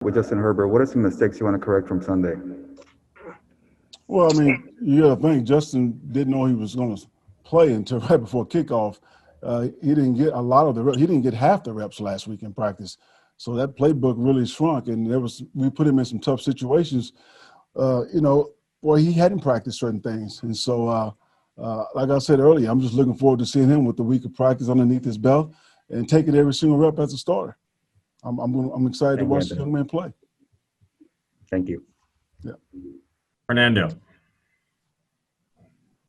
with Justin Herbert. What are some mistakes you want to correct from Sunday? Well, I mean, you got to think Justin didn't know he was going to play until right before kickoff. He didn't get a lot of the reps. He didn't get half the reps last week in practice. So that playbook really shrunk, and we put him in some tough situations, where he hadn't practiced certain things. And so, like I said earlier, I'm just looking forward to seeing him with the week of practice underneath his belt and taking every single rep as a starter. I'm excited to watch the young man play. Thank you. Yeah. Fernando.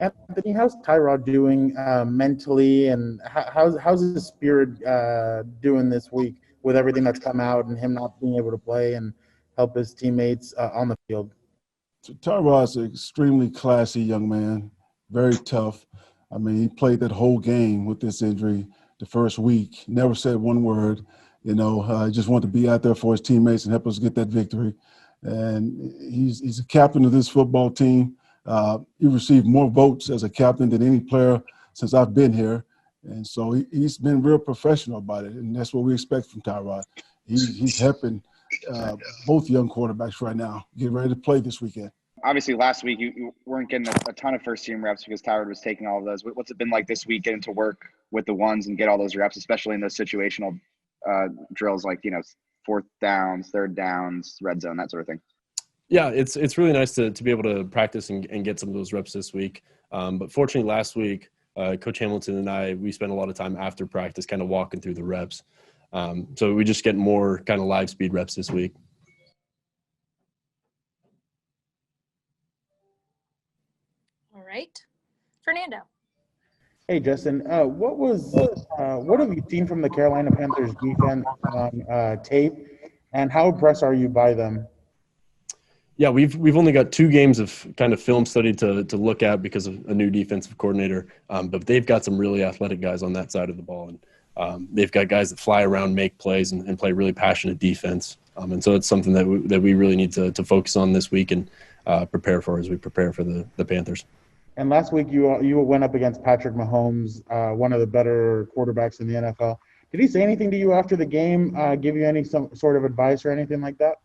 Anthony, how's Tyrod doing mentally, and how's his spirit doing this week with everything that's come out and him not being able to play and help his teammates on the field? So Tyrod's an extremely classy young man, very tough. I mean, he played that whole game with this injury the first week, never said one word. Just wanted to be out there for his teammates and help us get that victory. And he's a captain of this football team. He received more votes as a captain than any player since I've been here. And so he's been real professional about it, and that's what we expect from Tyrod. He's helping both young quarterbacks right now get ready to play this weekend. Obviously, last week you weren't getting a ton of first-team reps because Tyrod was taking all of those. What's it been like this week getting to work with the ones and get all those reps, especially in those situational drills like, fourth downs, third downs, red zone, that sort of thing? Yeah, it's really nice to be able to practice and get some of those reps this week. But fortunately, last week, Coach Hamilton and we spent a lot of time after practice kind of walking through the reps. So we just get more kind of live speed reps this week. All right. Fernando. Hey, Justin, what have you seen from the Carolina Panthers defense on tape, and how impressed are you by them? Yeah, we've only got 2 games of kind of film study to look at because of a new defensive coordinator, but they've got some really athletic guys on that side of the ball, and they've got guys that fly around, make plays, and play really passionate defense. And so it's something that we really need to focus on this week and prepare for as we prepare for the Panthers. And last week you went up against Patrick Mahomes, one of the better quarterbacks in the NFL. Did he say anything to you after the game, give you some sort of advice or anything like that?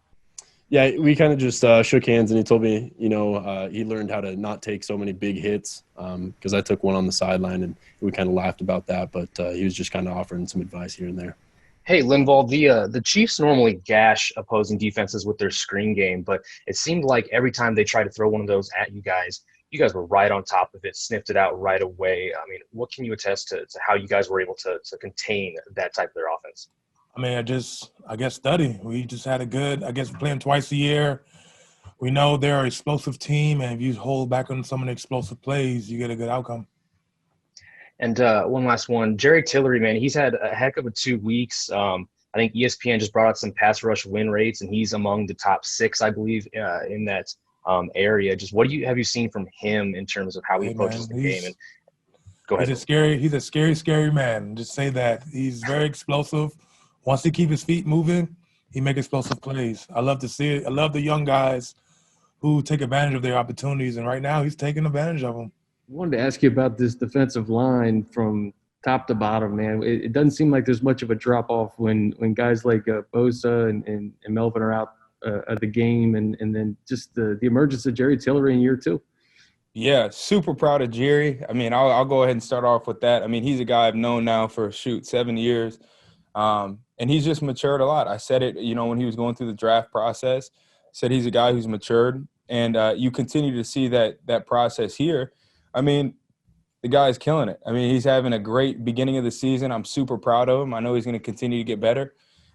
Yeah, we kind of just shook hands, and he told me, he learned how to not take so many big hits because I took one on the sideline, and we kind of laughed about that. But he was just kind of offering some advice here and there. Hey, Linval, the Chiefs normally gash opposing defenses with their screen game, but it seemed like every time they tried to throw one of those at you guys were right on top of it, sniffed it out right away. I mean, what can you attest to how you guys were able to contain that type of their offense? I mean, I guess study. We just had we play them twice a year. We know they're an explosive team, and if you hold back on some of the explosive plays, you get a good outcome. And one last one. Jerry Tillery, man, he's had a heck of a 2 weeks. I think ESPN just brought out some pass rush win rates, and he's among the top 6, I believe, in that area. Just what have you seen from him in terms of how he approaches the game? And go ahead. He's a scary man. Just say that. He's very explosive. Once he keep his feet moving, he make explosive plays. I love to see it. I love the young guys who take advantage of their opportunities, and right now he's taking advantage of them. I wanted to ask you about this defensive line from top to bottom, man. It doesn't seem like there's much of a drop-off when guys like Bosa and Melvin are out of the game, and then just the emergence of Jerry Tillery in year 2. Yeah, super proud of Jerry. I mean, I'll go ahead and start off with that. I mean, he's a guy I've known now for, 7 years. And he's just matured a lot. I said it, when he was going through the draft process, said he's a guy who's matured. And you continue to see that process here. I mean, the guy's killing it. I mean, he's having a great beginning of the season. I'm super proud of him. I know he's going to continue to get better.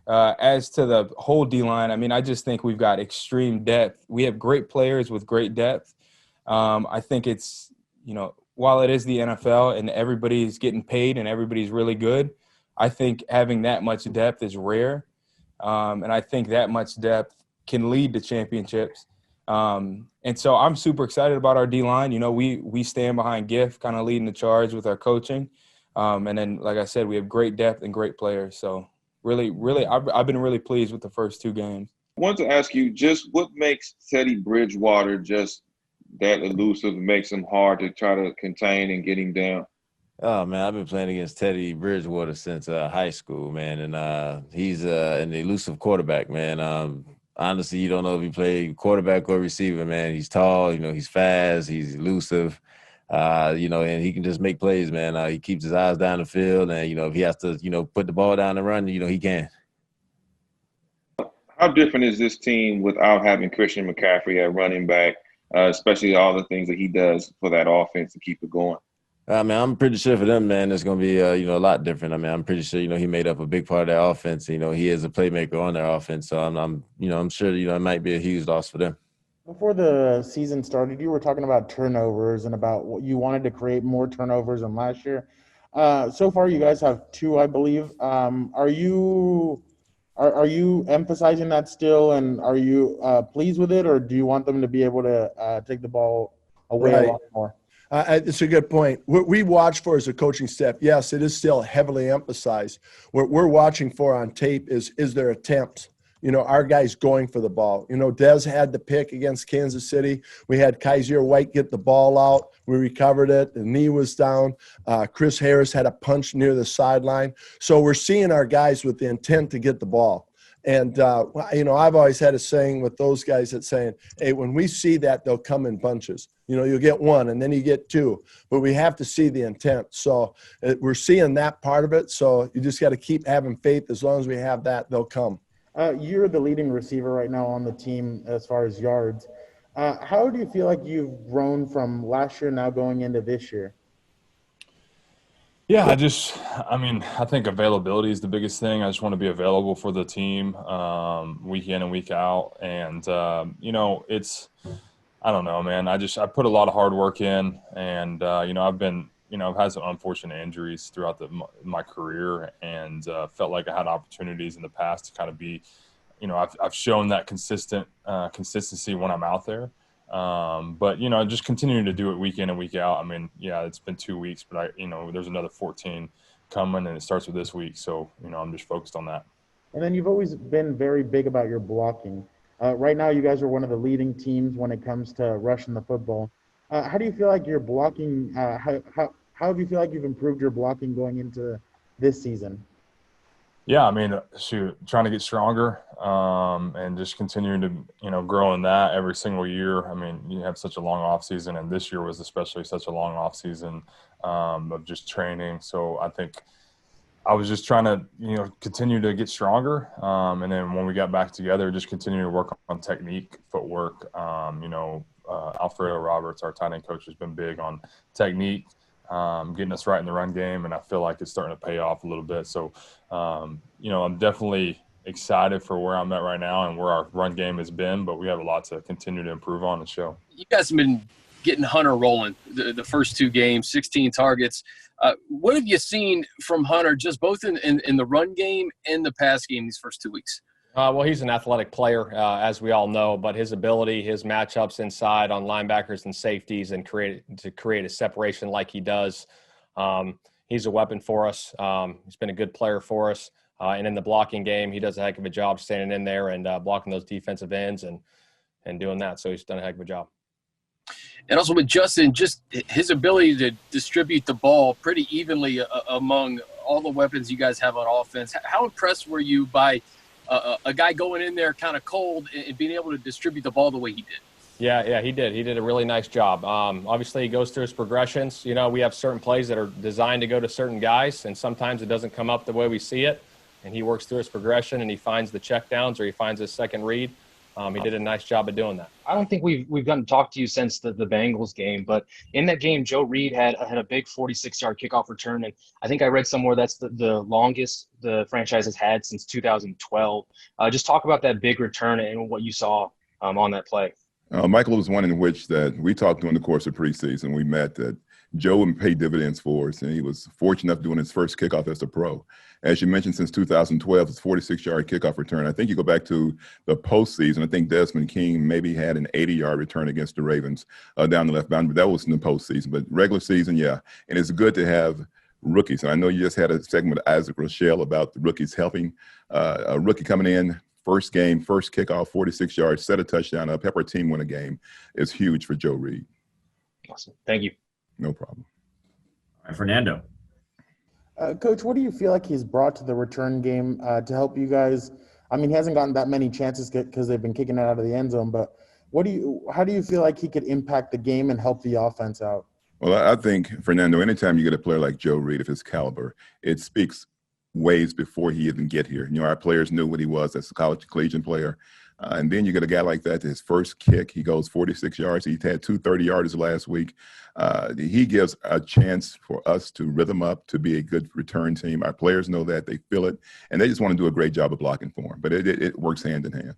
As to the whole D-line, I mean, I just think we've got extreme depth. We have great players with great depth. I think it's, while it is the NFL and everybody's getting paid and everybody's really good, I think having that much depth is rare. And I think that much depth can lead to championships. And so I'm super excited about our D-line. We stand behind Gift, kind of leading the charge with our coaching. And then, like I said, we have great depth and great players. So really, I've been really pleased with the first 2 games. I wanted to ask you just what makes Teddy Bridgewater just that elusive, makes him hard to try to contain and get him down? Oh, man, I've been playing against Teddy Bridgewater since high school, man, and he's an elusive quarterback, man. honestly, you don't know if he played quarterback or receiver, man. He's tall, he's fast, he's elusive, and he can just make plays, man. He keeps his eyes down the field, and, if he has to, put the ball down and run, he can. How different is this team without having Christian McCaffrey at running back, especially all the things that he does for that offense to keep it going? I mean, I'm pretty sure for them, man, it's going to be, a lot different. I mean, I'm pretty sure, he made up a big part of their offense. He is a playmaker on their offense. So I'm sure, it might be a huge loss for them. Before the season started, you were talking about turnovers and about what you wanted to create more turnovers than last year. So far, you guys have 2, I believe. Are you emphasizing that still, and are you pleased with it, or do you want them to be able to take the ball away a lot more? It's a good point. What we watch for as a coaching staff, yes, it is still heavily emphasized. What we're watching for on tape is their attempts. Our guys going for the ball. Dez had the pick against Kansas City. We had Kaiser White get the ball out. We recovered it. The knee was down. Chris Harris had a punch near the sideline. So we're seeing our guys with the intent to get the ball. And, I've always had a saying with those guys that's saying, hey, when we see that, they'll come in bunches. You'll get 1 and then you get 2. But we have to see the intent. So we're seeing that part of it. So you just got to keep having faith. As long as we have that, they'll come. You're the leading receiver right now on the team as far as yards. How do you feel like you've grown from last year now going into this year? Yeah, I think availability is the biggest thing. I just want to be available for the team week in and week out. And, I don't know, man. I put a lot of hard work in, and, I've had some unfortunate injuries throughout my career, and felt like I had opportunities in the past to kind of be, I've shown that consistency when I'm out there. But just continuing to do it week in and week out. I mean, yeah, it's been 2 weeks, but there's another 14 coming, and it starts with this week. So, I'm just focused on that. And then you've always been very big about your blocking. Right now, you guys are one of the leading teams when it comes to rushing the football. How do you feel like your blocking? How do you feel like you've improved your blocking going into this season? Yeah, I mean, trying to get stronger, and just continuing to, grow in that every single year. I mean, you have such a long off season, and this year was especially such a long off season of just training. So I think I was just trying to, continue to get stronger. And then when we got back together, just continue to work on technique, footwork. Alfredo Roberts, our tight end coach, has been big on technique, getting us right in the run game, and I feel like it's starting to pay off a little bit. So, I'm definitely excited for where I'm at right now and where our run game has been, but we have a lot to continue to improve on and show. You guys have been getting Hunter rolling the first 2 games, 16 targets. What have you seen from Hunter, just both in the run game and the pass game these first 2 weeks? Well, he's an athletic player, as we all know, but his ability, his matchups inside on linebackers and safeties and create a separation like he does, he's a weapon for us. He's been a good player for us. And in the blocking game, he does a heck of a job standing in there and blocking those defensive ends and doing that. So he's done a heck of a job. And also with Justin, just his ability to distribute the ball pretty evenly among all the weapons you guys have on offense. How impressed were you by a guy going in there kind of cold and being able to distribute the ball the way he did? Yeah, he did. He did a really nice job. Obviously, he goes through his progressions. We have certain plays that are designed to go to certain guys, and sometimes it doesn't come up the way we see it. And he works through his progression, and he finds the checkdowns or he finds his second read. He did a nice job of doing that. I don't think we've gotten to talk to you since the Bengals game, but in that game, Joe Reed had a big 46-yard kickoff return, and I think I read somewhere that's the longest the franchise has had since 2012. Just talk about that big return and what you saw on that play. Michael, was one in which that we talked during the course of preseason. We met that Joe would pay dividends for us, and he was fortunate enough doing his first kickoff as a pro. As you mentioned, since 2012, it's 46-yard kickoff return. I think you go back to the postseason. I think Desmond King maybe had an 80-yard return against the Ravens down the left boundary, but that was in the postseason. But regular season, yeah. And it's good to have rookies. And I know you just had a segment with Isaac Rochelle about the rookies helping. A rookie coming in, first game, first kickoff, 46 yards, set a touchdown up, help our team win a game is huge for Joe Reed. Awesome. Thank you. No problem. All right, Fernando. Coach, what do you feel like he's brought to the return game to help you guys I mean, he hasn't gotten that many chances because they've been kicking it out of the end zone. But how do you feel like he could impact the game and help the offense out? Well, I think, Fernando, anytime you get a player like Joe Reed of his caliber, it speaks ways before he even get here. Our players knew what he was as a college collegiate player. And then you get a guy like that, his first kick, he goes 46 yards. He had 2 30-yarders last week. He gives a chance for us to rhythm up, to be a good return team. Our players know that. They feel it. And they just want to do a great job of blocking for him. But it works hand in hand.